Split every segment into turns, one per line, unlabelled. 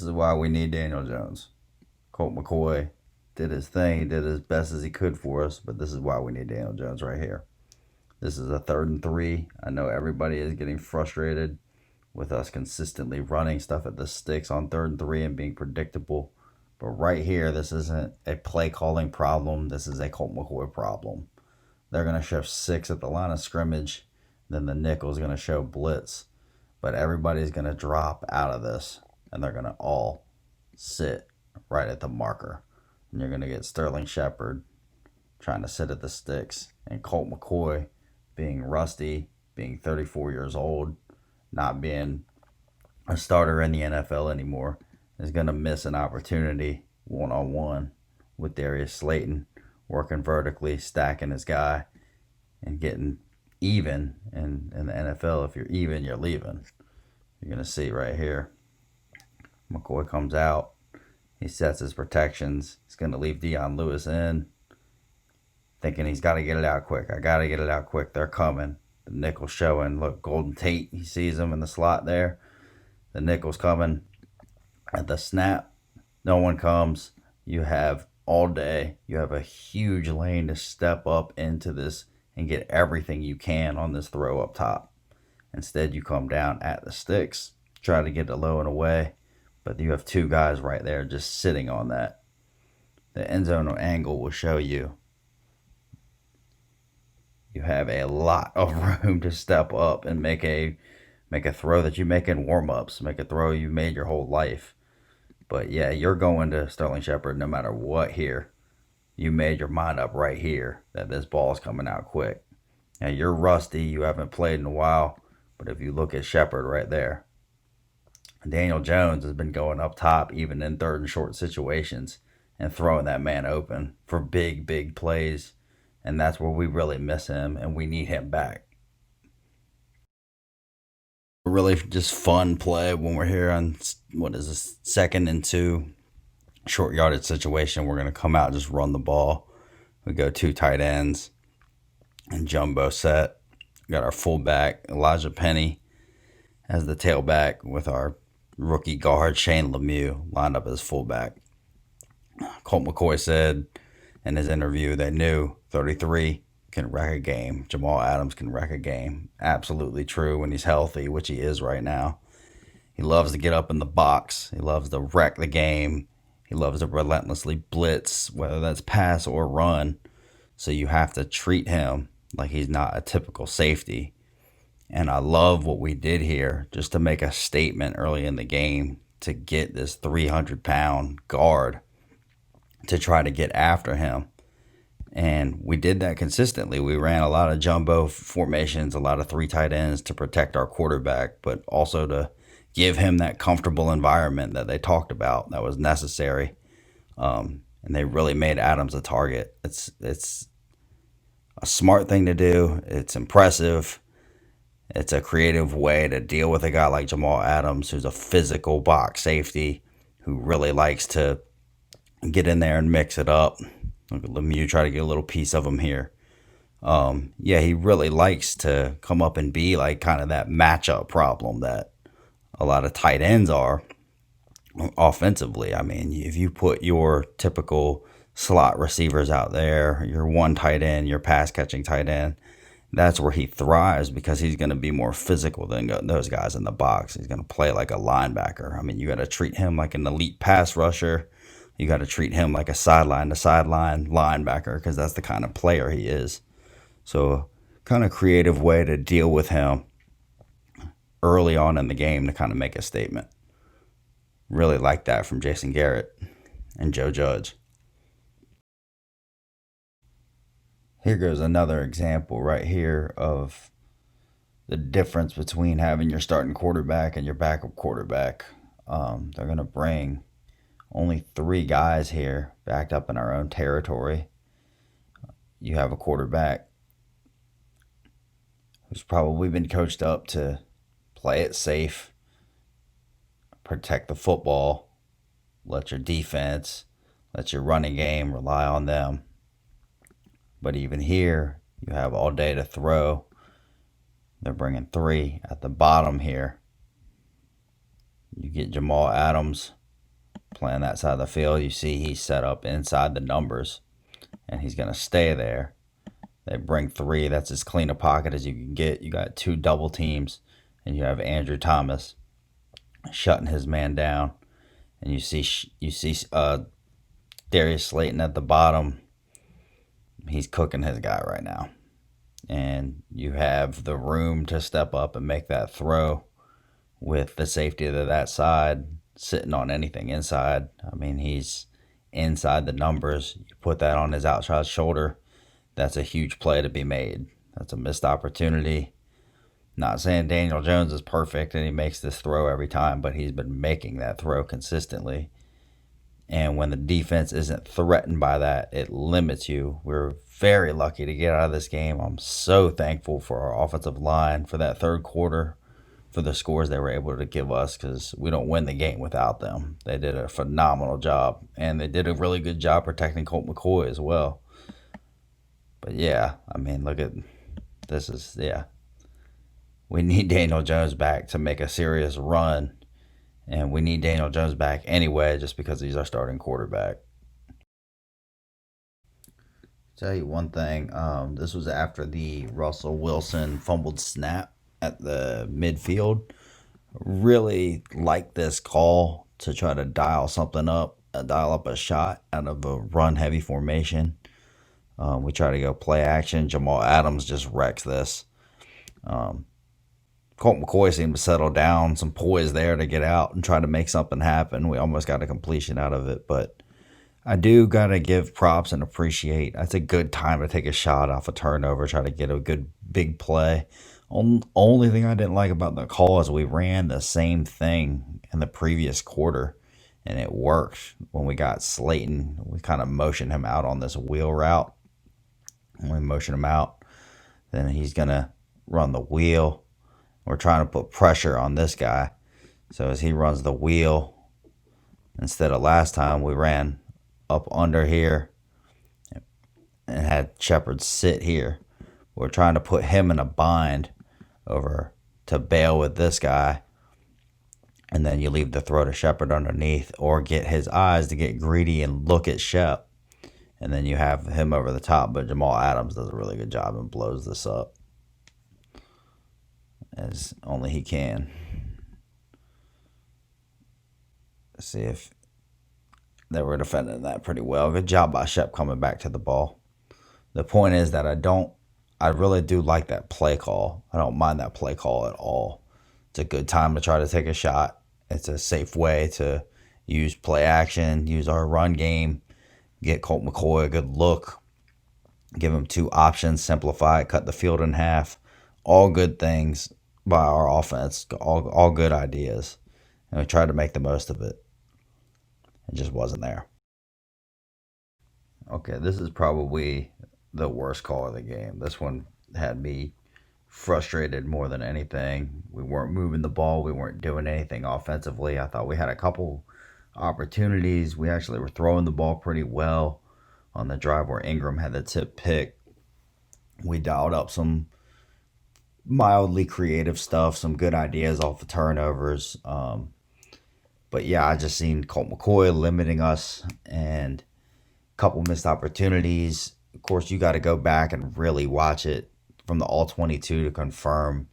This is why we need Daniel Jones. Colt McCoy did his thing, he did as best as he could for us, but this is why we need Daniel Jones right here. This is a 3rd and 3. I know everybody is getting frustrated with us consistently running stuff at the sticks on 3rd and 3 and being predictable. But right here, this isn't a play calling problem. This is a Colt McCoy problem. They're going to show 6 at the line of scrimmage. Then the nickel's going to show blitz. But everybody's going to drop out of this. And they're going to all sit right at the marker. And you're going to get Sterling Shepard trying to sit at the sticks. And Colt McCoy being rusty, being 34 years old, not being a starter in the NFL anymore, is going to miss an opportunity one-on-one with Darius Slayton, working vertically, stacking his guy, and getting even in the NFL. If you're even, you're leaving. You're going to see right here. McCoy comes out. He sets his protections. He's going to leave Dion Lewis in, thinking he's got to get it out quick. I got to get it out quick. They're coming. The nickel's showing. Look, Golden Tate, he sees him in the slot there. The nickel's coming. At the snap, no one comes. You have all day. You have a huge lane to step up into this and get everything you can on this throw up top. Instead, you come down at the sticks, try to get it low and away, but you have 2 guys right there just sitting on that. The end zone angle will show you. You have a lot of room to step up and make a throw that you make in warm-ups, make a throw you made your whole life. But yeah, you're going to Sterling Shepard no matter what here. You made your mind up right here that this ball is coming out quick. Now you're rusty, you haven't played in a while, but if you look at Shepard right there, Daniel Jones has been going up top even in 3rd and short situations and throwing that man open for big, big plays. And that's where we really miss him, and we need him back. Really just fun play when we're here on, what is this, 2nd and 2, short yardage situation. We're going to come out and just run the ball. We go 2 tight ends and jumbo set. We got our fullback, Elijah Penny, as the tailback with our rookie guard, Shane Lemieux, lined up as fullback. Colt McCoy said in his interview they knew 33 can wreck a game. Jamal Adams can wreck a game. Absolutely true when he's healthy, which he is right now. He loves to get up in the box. He loves to wreck the game. He loves to relentlessly blitz, whether that's pass or run. So you have to treat him like he's not a typical safety. And I love what we did here just to make a statement early in the game to get this 300-pound guard to try to get after him. And we did that consistently. We ran a lot of jumbo formations, a lot of 3 tight ends to protect our quarterback, but also to give him that comfortable environment that they talked about that was necessary. And they really made Adams a target. It's a smart thing to do. It's impressive. It's a creative way to deal with a guy like Jamal Adams, who's a physical box safety, who really likes to get in there and mix it up. Look at Lemieux try to get a little piece of him here. Yeah, he really likes to come up and be like kind of that matchup problem that a lot of tight ends are offensively. I mean, if you put your typical slot receivers out there, your one tight end, your pass catching tight end, that's where he thrives because he's going to be more physical than those guys in the box. He's going to play like a linebacker. I mean, you got to treat him like an elite pass rusher. You got to treat him like a sideline to sideline linebacker because that's the kind of player he is. So, kind of creative way to deal with him early on in the game to kind of make a statement. Really like that from Jason Garrett and Joe Judge. Here goes another example right here of the difference between having your starting quarterback and your backup quarterback. They're going to bring only 3 guys here backed up in our own territory. You have a quarterback who's probably been coached up to play it safe, protect the football, let your defense, let your running game rely on them. But even here, you have all day to throw. They're bringing 3 at the bottom here. You get Jamal Adams playing that side of the field. You see he's set up inside the numbers, and he's going to stay there. They bring 3. That's as clean a pocket as you can get. You got 2 double teams, and you have Andrew Thomas shutting his man down. And you see Darius Slayton at the bottom. He's cooking his guy right now. And you have the room to step up and make that throw with the safety of that side sitting on anything inside. I mean, he's inside the numbers. You put that on his outside shoulder, that's a huge play to be made. That's a missed opportunity. Not saying Daniel Jones is perfect and he makes this throw every time, but he's been making that throw consistently. And when the defense isn't threatened by that, it limits you. We're very lucky to get out of this game. I'm so thankful for our offensive line for that third quarter, for the scores they were able to give us, because we don't win the game without them. They did a phenomenal job, and they did a really good job protecting Colt McCoy as well. But yeah, I mean, look at this. We need Daniel Jones back to make a serious run. And we need Daniel Jones back anyway, just because he's our starting quarterback. Tell you one thing. This was after the Russell Wilson fumbled snap at the midfield. Really like this call to try to dial up a shot out of a run-heavy formation. We try to go play action. Jamal Adams just wrecks this. Colt McCoy seemed to settle down, some poise there to get out and try to make something happen. We almost got a completion out of it, but I do got to give props and appreciate. That's a good time to take a shot off a turnover, try to get a good big play. Only thing I didn't like about the call is we ran the same thing in the previous quarter, and it worked. When we got Slayton, we kind of motioned him out on this wheel route. When we motion him out, then he's going to run the wheel. We're trying to put pressure on this guy. So as he runs the wheel, instead of last time, we ran up under here and had Shepard sit here. We're trying to put him in a bind over to bail with this guy. And then you leave the throw to Shepard underneath, or get his eyes to get greedy and look at Shep. And then you have him over the top. But Jamal Adams does a really good job and blows this up as only he can. Let's see if they were defending that pretty well. Good job by Shep coming back to the ball. The point is that I really do like that play call. I don't mind that play call at all. It's a good time to try to take a shot. It's a safe way to use play action, use our run game, get Colt McCoy a good look, give him 2 options, simplify it, cut the field in half. All good things by our offense, all good ideas. And we tried to make the most of it. It just wasn't there. Okay, this is probably the worst call of the game. This one had me frustrated more than anything. We weren't moving the ball. We weren't doing anything offensively. I thought we had a couple opportunities. We actually were throwing the ball pretty well on the drive where Ingram had the tip pick. We dialed up some mildly creative stuff, some good ideas off the turnovers. But yeah, I just seen Colt McCoy limiting us and a couple missed opportunities. Of course, you got to go back and really watch it from the all 22 to confirm.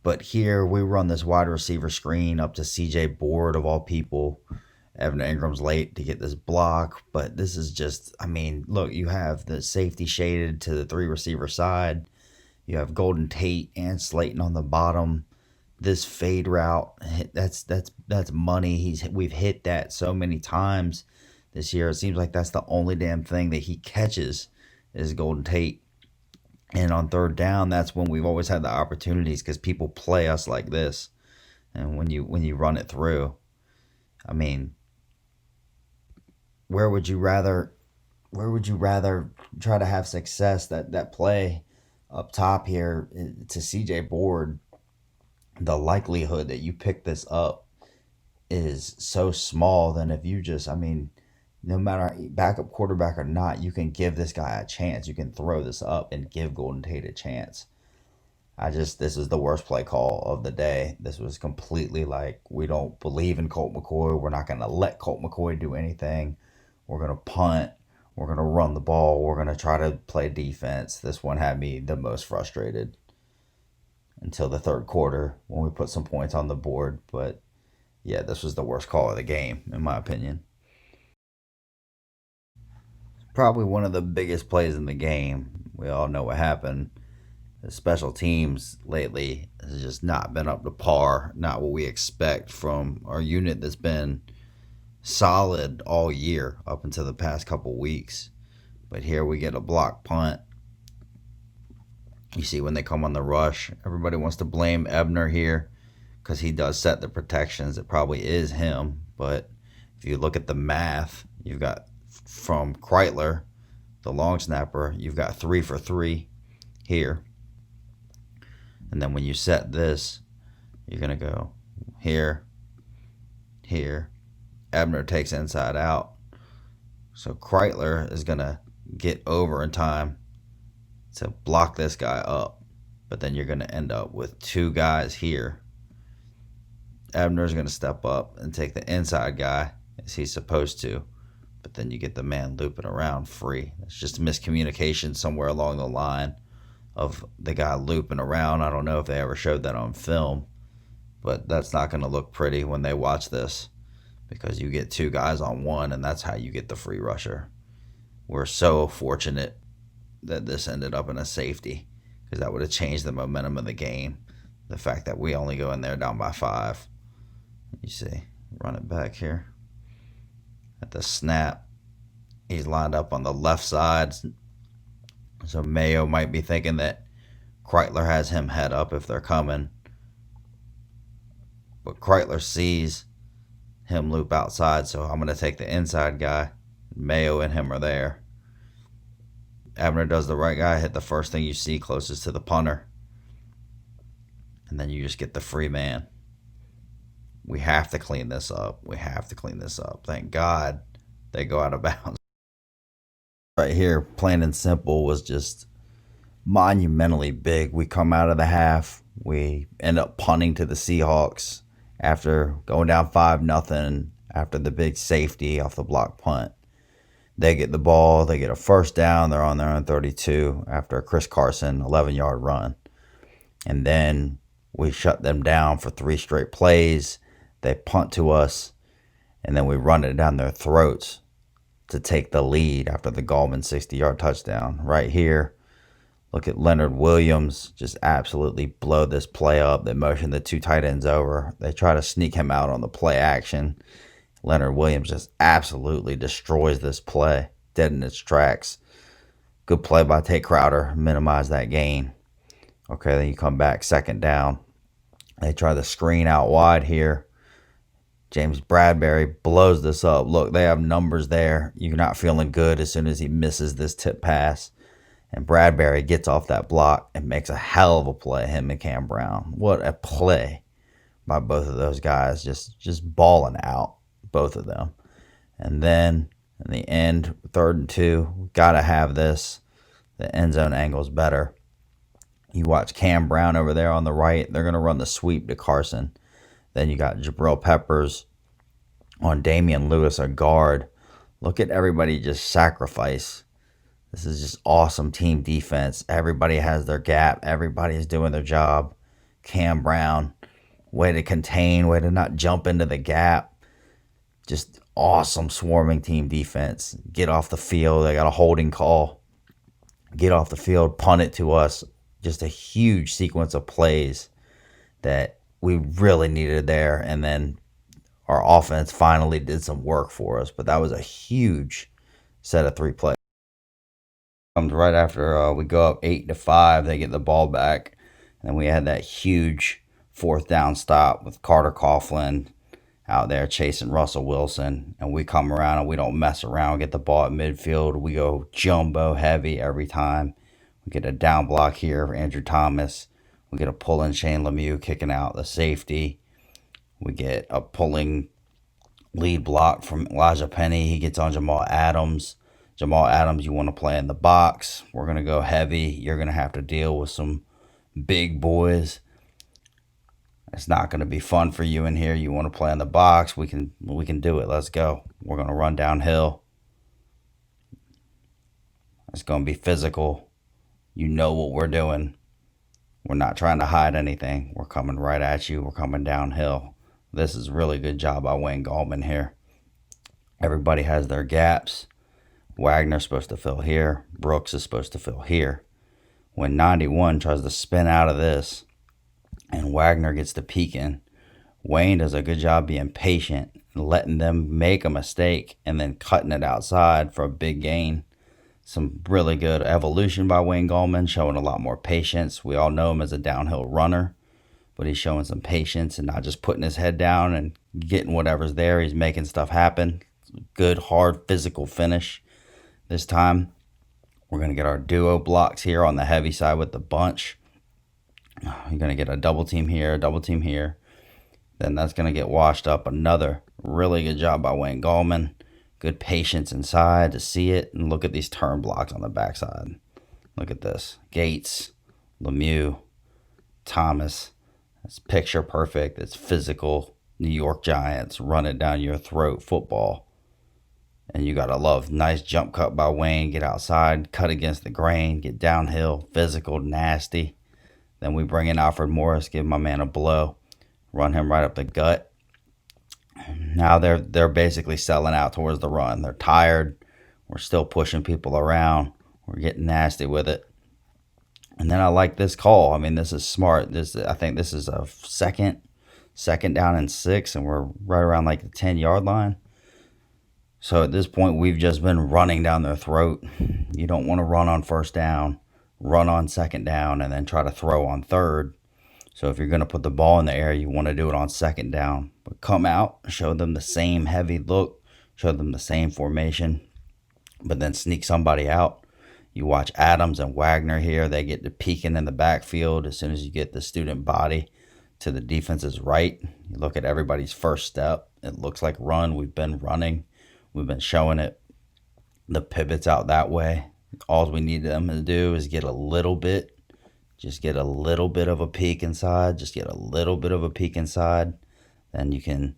But here we run this wide receiver screen up to CJ Board of all people. Evan Ingram's late to get this block, but this is just, I mean, look, you have the safety shaded to the 3 receiver side. You have Golden Tate and Slayton on the bottom. This fade route, that's money. We've hit that so many times this year. It seems like that's the only damn thing that he catches is Golden Tate. And on third down, that's when we've always had the opportunities because people play us like this. And when you run it through, I mean, where would you rather try to have success? That play up top here to CJ Board, the likelihood that you pick this up is so small than if you just, I mean, no matter backup quarterback or not, you can give this guy a chance. You can throw this up and give Golden Tate a chance. This is the worst play call of the day. This was completely like, we don't believe in Colt McCoy. We're not going to let Colt McCoy do anything. We're going to punt. We're going to run the ball. We're going to try to play defense. This one had me the most frustrated until the third quarter when we put some points on the board. But yeah, this was the worst call of the game, in my opinion. Probably one of the biggest plays in the game. We all know what happened. The special teams lately has just not been up to par, not what we expect from our unit that's been solid all year up until the past couple weeks. But here we get a block punt. You see when they come on the rush, everybody wants to blame Ebner here because he does set the protections. It probably is him, but if you look at the math, you've got from Kreitler, the long snapper, you've got 3 for 3 here. And then when you set this, you're going to go here, here. Ebner takes inside out. So Kreitler is going to get over in time to block this guy up. But then you're going to end up with 2 guys here. Ebner's going to step up and take the inside guy as he's supposed to. But then you get the man looping around free. It's just miscommunication somewhere along the line of the guy looping around. I don't know if they ever showed that on film, but that's not going to look pretty when they watch this because you get 2 guys on one, and that's how you get the free rusher. We're so fortunate that this ended up in a safety because that would have changed the momentum of the game. The fact that we only go in there down by 5. You see, run it back here. At the snap, he's lined up on the left side. So Mayo might be thinking that Kreitler has him head up if they're coming. But Kreitler sees him loop outside, so I'm going to take the inside guy. Mayo and him are there. Abner does the right guy, hit the first thing you see closest to the punter. And then you just get the free man. We have to clean this up. We have to clean this up. Thank God they go out of bounds. Right here, plain and simple, was just monumentally big. We come out of the half. We end up punting to the Seahawks after going down 5-0 after the big safety off the block punt. They get the ball. They get a first down. They're on their own 32 after a Chris Carson 11-yard run. And then we shut them down for 3 straight plays. They punt to us, and then we run it down their throats to take the lead after the Gallman 60-yard touchdown. Right here, look at Leonard Williams just absolutely blow this play up. They motion the 2 tight ends over. They try to sneak him out on the play action. Leonard Williams just absolutely destroys this play, dead in its tracks. Good play by Tate Crowder, minimize that gain. Okay, then you come back, second down. They try the screen out wide here. James Bradbury blows this up. Look, they have numbers there. You're not feeling good as soon as he misses this tip pass. And Bradbury gets off that block and makes a hell of a play, him and Cam Brown. What a play by both of those guys. Just balling out, both of them. And then in the end, 3rd and 2, got to have this. The end zone angle's better. You watch Cam Brown over there on the right. They're going to run the sweep to Carson. Then you got Jabril Peppers on Damian Lewis, a guard. Look at everybody just sacrifice. This is just awesome team defense. Everybody has their gap. Everybody is doing their job. Cam Brown, way to contain, way to not jump into the gap. Just awesome swarming team defense. Get off the field. They got a holding call. Get off the field, punt it to us. Just a huge sequence of plays that we really needed there. And then our offense finally did some work for us. But that was a huge set of 3 plays. Comes right after we go up 8-5. They get the ball back. And we had that huge 4th down stop with Carter Coughlin out there chasing Russell Wilson. And we come around and we don't mess around. Get the ball at midfield. We go jumbo heavy every time. We get a down block here for Andrew Thomas. We get a pull-in Shane Lemieux kicking out the safety. We get a pulling lead block from Elijah Penny. He gets on Jamal Adams. Jamal Adams, you want to play in the box. We're going to go heavy. You're going to have to deal with some big boys. It's not going to be fun for you in here. You want to play in the box, we can do it. Let's go. We're going to run downhill. It's going to be physical. You know what we're doing. We're not trying to hide anything. We're coming right at you. We're coming downhill. This is really good job by Wayne Gallman here. Everybody has their gaps. Wagner's supposed to fill here. Brooks is supposed to fill here. When 91 tries to spin out of this and Wagner gets to peeking, Wayne does a good job being patient and letting them make a mistake and then cutting it outside for a big gain. Some really good evolution by Wayne Gallman, showing a lot more patience. We all know him as a downhill runner, but he's showing some patience and not just putting his head down and getting whatever's there. He's making stuff happen. Good, hard, physical finish this time. We're going to get our duo blocks here on the heavy side with the bunch. You're going to get a double team here, a double team here. Then that's going to get washed up. Another really good job by Wayne Gallman. Good patience inside to see it. And look at these turn blocks on the backside. Look at this. Gates, Lemieux, Thomas. It's picture perfect. It's physical. New York Giants, run it down your throat football. And you got to love nice jump cut by Wayne. Get outside, cut against the grain, get downhill, physical, nasty. Then we bring in Alfred Morris, give my man a blow, run him right up the gut. Now they're basically selling out towards the run. They're tired. We're still pushing people around. We're getting nasty with it. And then I like this call. I mean, this is smart. I think this is a second down and 6, and we're right around like the 10-yard line. So at this point, we've just been running down their throat. You don't want to run on first down, run on second down, and then try to throw on third. So if you're going to put the ball in the air, you want to do it on second down. But come out, show them the same heavy look, show them the same formation, but then sneak somebody out. You watch Adams and Wagner here. They get to peeking in the backfield as soon as you get the student body to the defense's right. You look at everybody's first step. It looks like run. We've been running. We've been showing it. The pivots out that way. All we need them to do is get a little bit. Just get a little bit of a peek inside. Just get a little bit of a peek inside. Then you can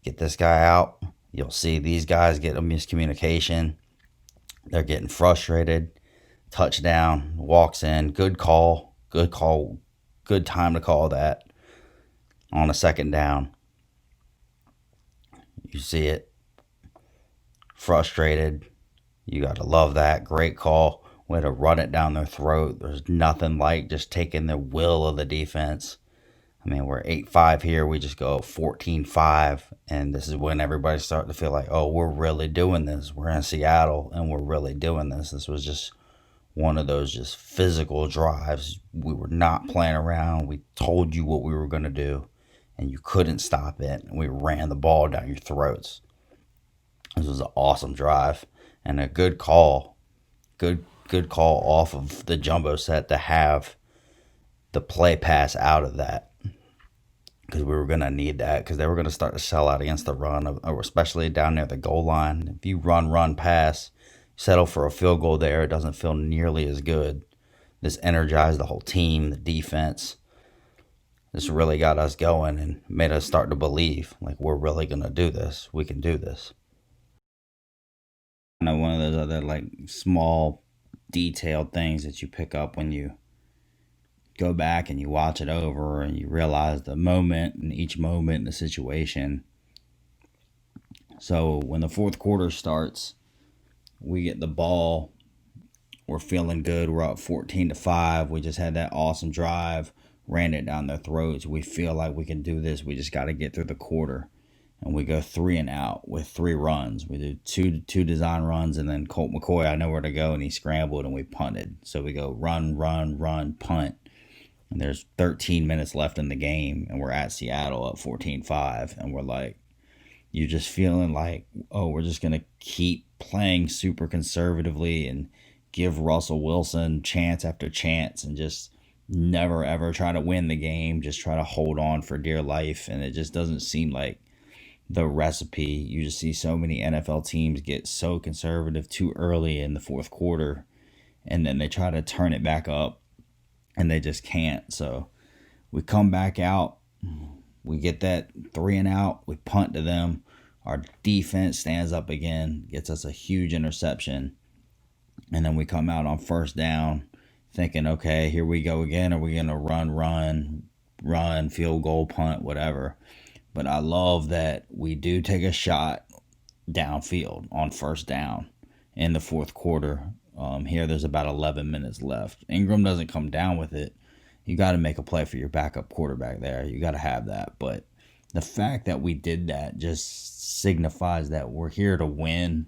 get this guy out. You'll see these guys get a miscommunication. They're getting frustrated. Touchdown. Walks in. Good call. Good call. Good time to call that on a second down. You see it. Frustrated. You got to love that. Great call. Way to run it down their throat. There's nothing like just taking the will of the defense. I mean, we're 8-5 here. We just go 14-5. And this is when everybody's starting to feel like, oh, we're really doing this. We're in Seattle and we're really doing this. This was just one of those just physical drives. We were not playing around. We told you what we were going to do, and you couldn't stop it. And we ran the ball down your throats. This was an awesome drive and a good call. Good call off of the jumbo set to have the play pass out of that, because we were going to need that, because they were going to start to sell out against the run, or especially down near the goal line. If you run, pass, settle for a field goal there, it doesn't feel nearly as good. This energized the whole team, the defense. This really got us going and made us start to believe, like, we're really going to do this. We can do this. I know one of those other, like, small, detailed things that you pick up when you go back and you watch it over and you realize the moment and each moment in the situation. So when the fourth quarter starts, we get the ball. We're feeling good. We're up 14-5. We just had that awesome drive, ran it down their throats. We feel like we can do this. We just got to get through the quarter. And we go 3 and out with 3 runs. We do two design runs, and then Colt McCoy, I know where to go, and he scrambled, and we punted. So we go run, punt. And there's 13 minutes left in the game, and we're at Seattle at 14-5. And we're like, you're just feeling like, oh, we're just going to keep playing super conservatively and give Russell Wilson chance after chance and just never, ever try to win the game. Just try to hold on for dear life. And it just doesn't seem like the recipe. You just see so many NFL teams get so conservative too early in the fourth quarter, and then they try to turn it back up and they just can't. So we come back out, we get that 3 and out, we punt to them. Our defense stands up again, gets us a huge interception, and then we come out on first down thinking, okay, here we go again. Are we going to run, field goal, punt, whatever? But I love that we do take a shot downfield on first down in the fourth quarter. Here, there's about 11 minutes left. Ingram doesn't come down with it. You got to make a play for your backup quarterback there. You got to have that. But the fact that we did that just signifies that we're here to win.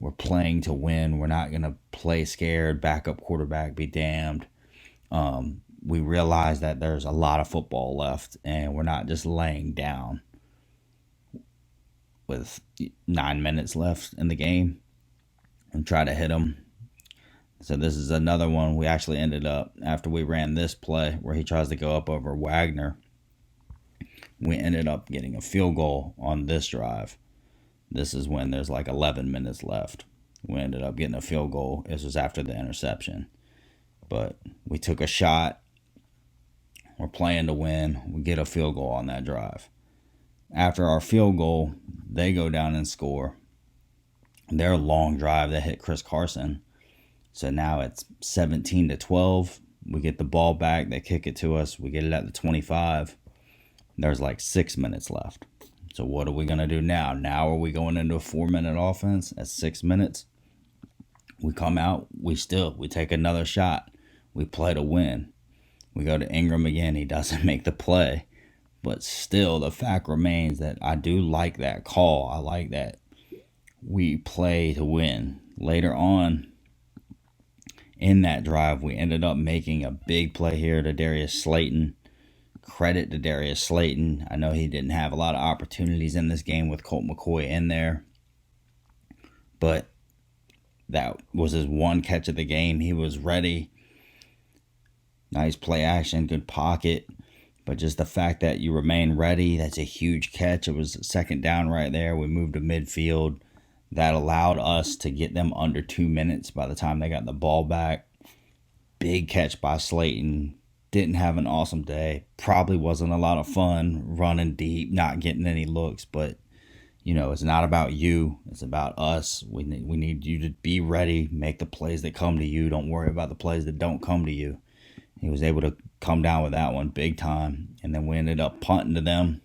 We're playing to win. We're not going to play scared. Backup quarterback be damned. We realize that there's a lot of football left, and we're not just laying down with 9 minutes left in the game and try to hit them. So this is another one. We actually ended up, after we ran this play where he tries to go up over Wagner, we ended up getting a field goal on this drive. This is when there's like 11 minutes left. We ended up getting a field goal. This was after the interception. But we took a shot. We're playing to win. We get a field goal on that drive. After our field goal, they go down and score. Their long drive that hit Chris Carson. So now it's 17-12. We get the ball back. They kick it to us. We get it at the 25. There's like 6 minutes left. So what are we going to do now? Now are we going into a 4-minute offense at 6 minutes? We come out. We take another shot. We play to win. We go to Ingram again. He doesn't make the play. But still, the fact remains that I do like that call. I like that we play to win. Later on in that drive, we ended up making a big play here to Darius Slayton. Credit to Darius Slayton. I know he didn't have a lot of opportunities in this game with Colt McCoy in there, but that was his one catch of the game. He was ready. Nice play action, good pocket. But just the fact that you remain ready, that's a huge catch. It was second down right there. We moved to midfield. That allowed us to get them under 2 minutes by the time they got the ball back. Big catch by Slayton. Didn't have an awesome day. Probably wasn't a lot of fun running deep, not getting any looks. But, it's not about you. It's about us. We need you to be ready, make the plays that come to you. Don't worry about the plays that don't come to you. He was able to come down with that one big time. And then we ended up punting to them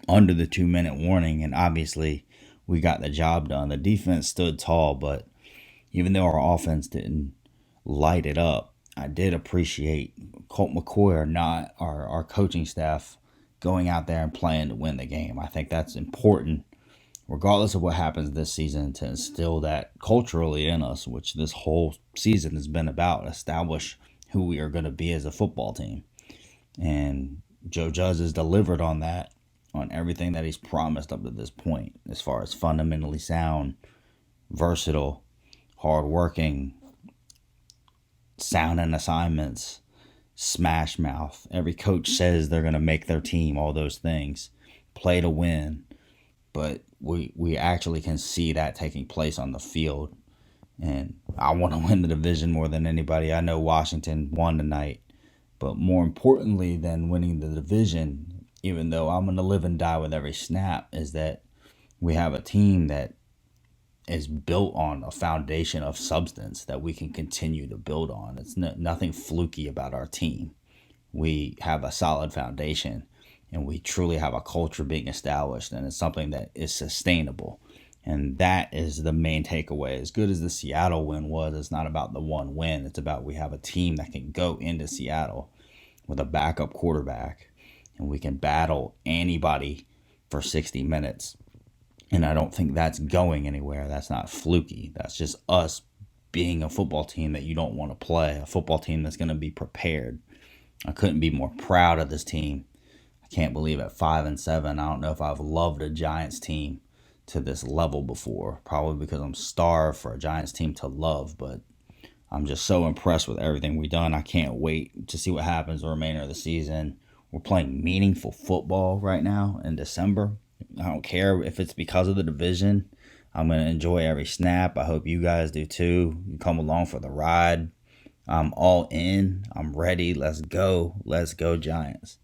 under the 2-minute warning. And obviously, we got the job done. The defense stood tall, but even though our offense didn't light it up, I did appreciate Colt McCoy or not, our coaching staff going out there and playing to win the game. I think that's important, regardless of what happens this season, to instill that culturally in us, which this whole season has been about, establish who we are going to be as a football team. And Joe Judge has delivered on that, on everything that he's promised up to this point, as far as fundamentally sound, versatile, hardworking, sound in assignments, smash mouth. Every coach says they're going to make their team, all those things, play to win. But we actually can see that taking place on the field. And I want to win the division more than anybody. I know Washington won tonight. But more importantly than winning the division, even though I'm going to live and die with every snap, is that we have a team that is built on a foundation of substance that we can continue to build on. It's nothing fluky about our team. We have a solid foundation, and we truly have a culture being established, and it's something that is sustainable. And that is the main takeaway. As good as the Seattle win was, it's not about the one win. It's about we have a team that can go into Seattle with a backup quarterback, and we can battle anybody for 60 minutes. And I don't think that's going anywhere. That's not fluky. That's just us being a football team that you don't want to play, a football team that's going to be prepared. I couldn't be more proud of this team. I can't believe at 5-7, I don't know if I've loved a Giants team to this level before, probably because I'm starved for a Giants team to love, but I'm just so impressed with everything we've done. I can't wait to see what happens the remainder of the season. We're playing meaningful football right now in December. I don't care if it's because of the division. I'm going to enjoy every snap. I hope you guys do too. You come along for the ride. I'm all in. I'm ready. Let's go. Let's go, Giants.